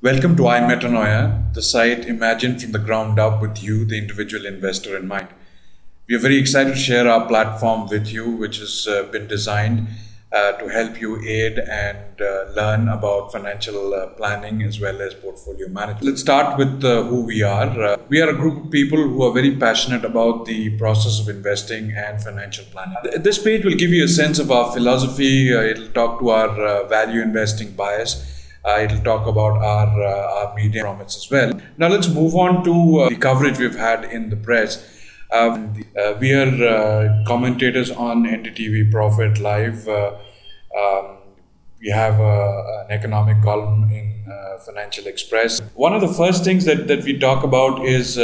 Welcome to iMetanoia, the site imagined from the ground up with you, the individual investor, in mind. We are very excited to share our platform with you, which has been designed to help you aid and learn about financial planning as well as portfolio management. Let's start with who we are. We are a group of people who are very passionate about the process of investing and financial planning. This page will give you a sense of our philosophy. It'll talk to our value investing bias. It'll talk about our media promise as well. Now let's move on to the coverage we've had in the press. We are commentators on NDTV Profit Live. We have an economic column in Financial Express. One of the first things that we talk about is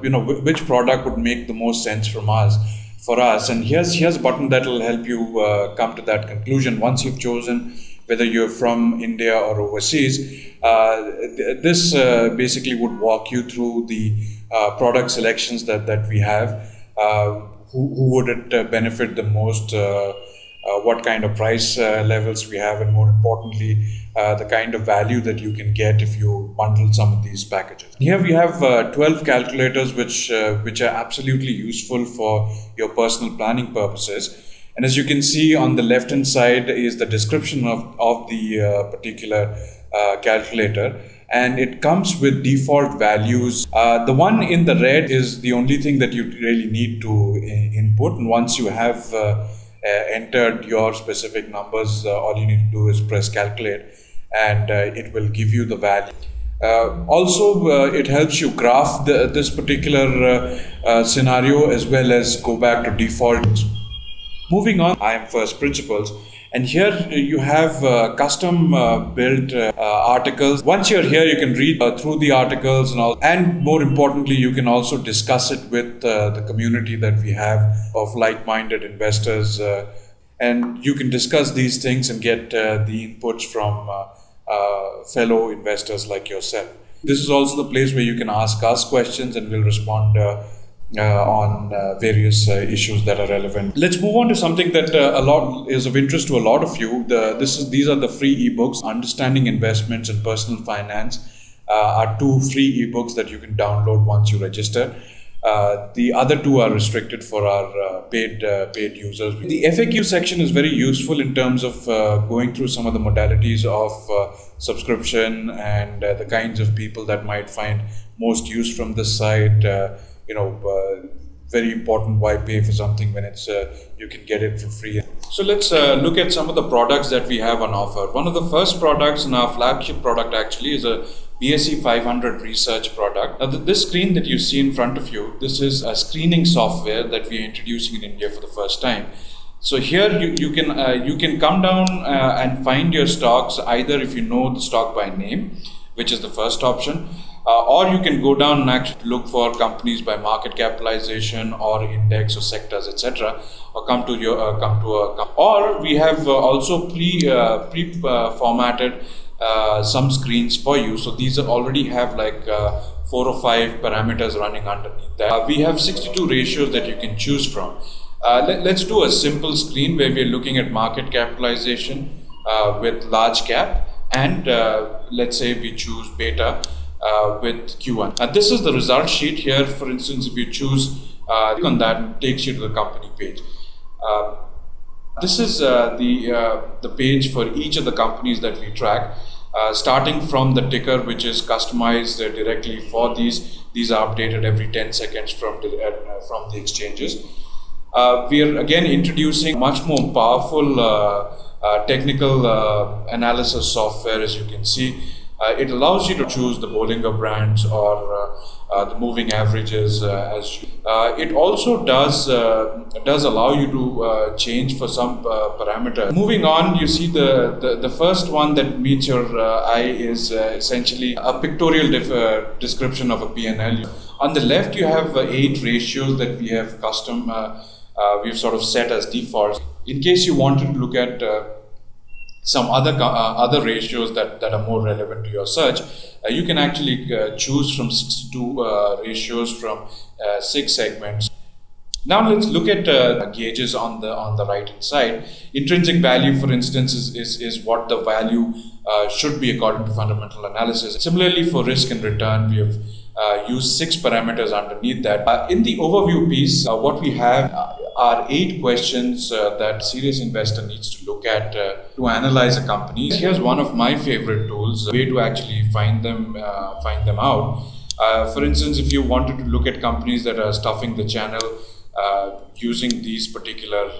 which product would make the most sense for us. And here's a button that will help you come to that conclusion. Once you've chosen whether you're from India or overseas, this basically would walk you through the product selections that we have. Who would it benefit the most? What kind of price levels we have, and more importantly, the kind of value that you can get if you bundle some of these packages. Here we have 12 calculators which are absolutely useful for your personal planning purposes. And as you can see on the left hand side is the description of the particular calculator, and it comes with default values. The one in the red is the only thing that you really need to input, and once you have entered your specific numbers, all you need to do is press calculate and it will give you the value. Also, it helps you graph this particular scenario as well as go back to default. Moving on, I am first principles, and here you have custom built articles. Once you're here, you can read through the articles and all, and more importantly, you can also discuss it with the community that we have of like-minded investors, and you can discuss these things and get the inputs from fellow investors like yourself. This is also the place where you can ask us questions and we'll respond on various issues that are relevant. Let's move on to something that a lot is of interest to a lot of you. These are the free ebooks. Understanding Investments and Personal Finance are two free ebooks that you can download once you register. The other two are restricted for our paid users. The FAQ section is very useful in terms of going through some of the modalities of subscription and the kinds of people that might find most use from this site. Very important, why pay for something when it's you can get it for free. So let's look at some of the products that we have on offer. One of the first products and our flagship product actually is a BSE 500 research product. Now this screen that you see in front of you, this is a screening software that we are introducing in India for the first time. So here you can come down and find your stocks, either if you know the stock by name, which is the first option, or you can go down and actually look for companies by market capitalization or index or sectors, etc., or come to or we have also pre-formatted some screens for you. So these already have like 4 or 5 parameters running underneath that. We have 62 ratios that you can choose from. Let's do a simple screen where we're looking at market capitalization with large cap, and let's say we choose beta with Q1. This is the result sheet here. For instance, if you choose click on that, it takes you to the company page. This is the page for each of the companies that we track, starting from the ticker, which is customized directly for these. These are updated every 10 seconds from the exchanges. We are again introducing much more powerful technical analysis software. As you can see, it allows you to choose the Bollinger Brands or the moving averages. It also does allow you to change for some parameter. Moving on, you see the first one that meets your eye is essentially a pictorial description of a P&L. On the left, you have 8 ratios that we have custom. We've sort of set as defaults. In case you wanted to look at some other ratios that are more relevant to your search, you can actually choose from 62 ratios from 6 segments. Now let's look at gauges on the right hand side. Intrinsic value, for instance, is what the value should be according to fundamental analysis. Similarly, for risk and return, we have used 6 parameters underneath that. In the overview piece, what we have are 8 questions that a serious investor needs to look at to analyze a company. Here's one of my favorite tools, a way to actually find them out. For instance, if you wanted to look at companies that are stuffing the channel using these particular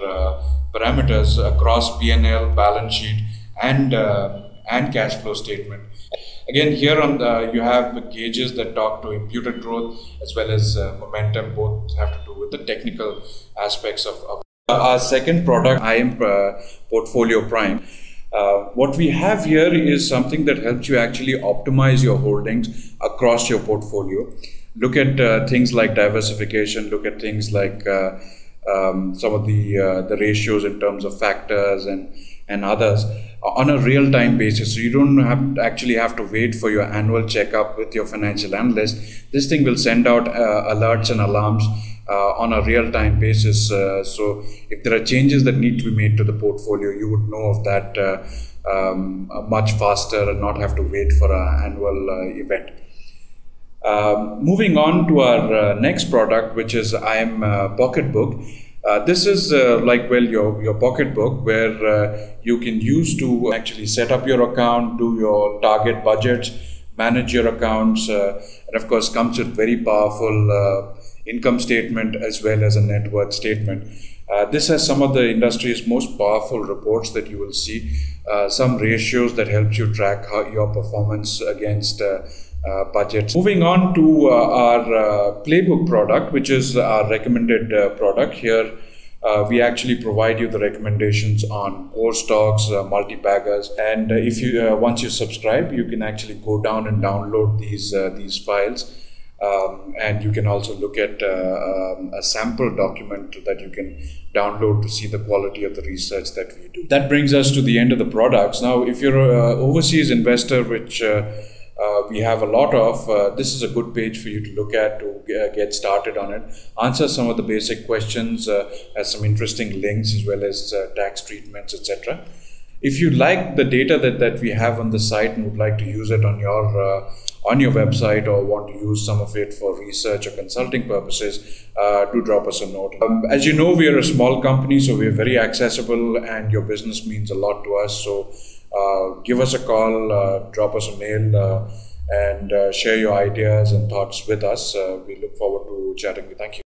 parameters across P&L, balance sheet, and cash flow statement. Again, here on you have the gauges that talk to imputed growth as well as momentum. Both have to do with the technical aspects of our second product, IM Portfolio Prime. What we have here is something that helps you actually optimize your holdings across your portfolio. Look at things like diversification, look at things like some of the ratios in terms of factors and others on a real-time basis. So you don't actually have to wait for your annual checkup with your financial analyst. This thing will send out alerts and alarms on a real-time basis. So if there are changes that need to be made to the portfolio, you would know of that much faster and not have to wait for an annual event. Moving on to our next product, which is IM Pocketbook. This is your pocketbook, where you can use to actually set up your account, do your target budgets, manage your accounts, and of course comes with very powerful income statement as well as a net worth statement. This has some of the industry's most powerful reports that you will see, some ratios that helps you track your performance against budgets. Moving on to our playbook product, which is our recommended product. Here we actually provide you the recommendations on core stocks, multi-baggers, and if you once you subscribe, you can actually go down and download these files. And you can also look at a sample document that you can download to see the quality of the research that we do. That brings us to the end of the products. Now, if you're an overseas investor, which we have a lot of, this is a good page for you to look at to get started on it. Answer some of the basic questions, has some interesting links as well as tax treatments, etc. If you like the data that we have on the site and would like to use it on your website, or want to use some of it for research or consulting purposes, do drop us a note. As you know, we are a small company, so we are very accessible, and your business means a lot to us. So give us a call, drop us a mail, and share your ideas and thoughts with us. We look forward to chatting with you. Thank you.